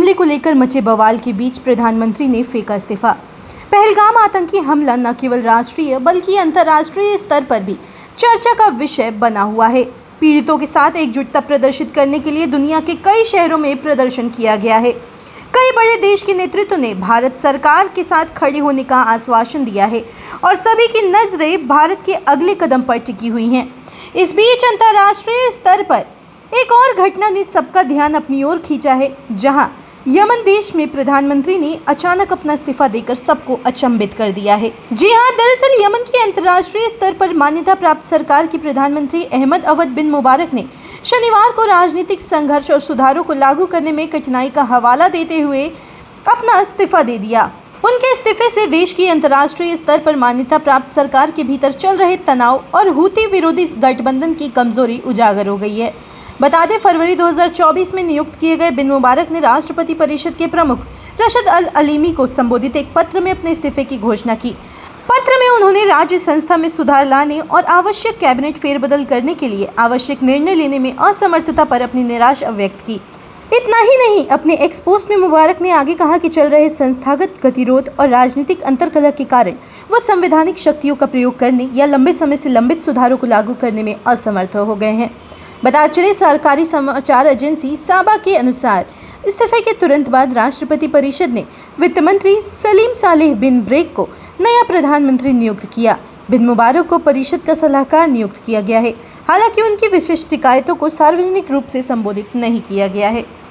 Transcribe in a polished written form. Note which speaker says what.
Speaker 1: हमले को लेकर मचे बवाल के बीच प्रधानमंत्री ने फेंका इस्तीफा। पहलगाम आतंकी हमला न केवल राष्ट्रीय बल्कि अंतर्राष्ट्रीय स्तर पर भी चर्चा का विषय बना हुआ है। पीड़ितों के साथ एकजुटता प्रदर्शित करने के लिए दुनिया के कई शहरों में प्रदर्शन किया गया है। कई बड़े देश के नेतृत्व ने भारत सरकार के साथ खड़े होने का आश्वासन दिया है और सभी की नजरें भारत के अगले कदम पर टिकी हुई हैं। इस बीच अंतर्राष्ट्रीय स्तर पर एक और घटना ने सबका ध्यान अपनी ओर खींचा है, जहां यमन देश में प्रधानमंत्री ने अचानक अपना इस्तीफा देकर सबको अचंभित कर दिया है। जी हां, दरअसल यमन की अंतर्राष्ट्रीय स्तर पर मान्यता प्राप्त सरकार के प्रधानमंत्री अहमद अवद बिन मुबारक ने शनिवार को राजनीतिक संघर्ष और सुधारों को लागू करने में कठिनाई का हवाला देते हुए अपना इस्तीफा दे दिया। उनके इस्तीफे से देश की अंतर्राष्ट्रीय स्तर पर मान्यता प्राप्त सरकार के भीतर चल रहे तनाव और हूती विरोधी गठबंधन की कमजोरी उजागर हो गई है। बता दें, फरवरी 2024 में नियुक्त किए गए बिन मुबारक ने राष्ट्रपति परिषद के प्रमुख रशद अल अलीमी को संबोधित एक पत्र में अपने इस्तीफे की घोषणा की। पत्र में उन्होंने राज्य संस्था में सुधार लाने और आवश्यक कैबिनेट फेरबदल करने के लिए आवश्यक निर्णय लेने में असमर्थता पर अपनी निराशा व्यक्त की। इतना ही नहीं, अपने एक्स पोस्ट में मुबारक ने आगे कहा कि चल रहे संस्थागत गतिरोध और राजनीतिक अंतर्कलह के कारण वह संवैधानिक शक्तियों का प्रयोग करने या लंबे समय से लंबित सुधारों को लागू करने में असमर्थ हो गए हैं। बता चले, सरकारी समाचार एजेंसी साबा के अनुसार इस्तीफे के तुरंत बाद राष्ट्रपति परिषद ने वित्त मंत्री सलीम सालेह बिन ब्रेक को नया प्रधानमंत्री नियुक्त किया। बिन मुबारक को परिषद का सलाहकार नियुक्त किया गया है। हालांकि उनकी विशिष्ट शिकायतों को सार्वजनिक रूप से संबोधित नहीं किया गया है।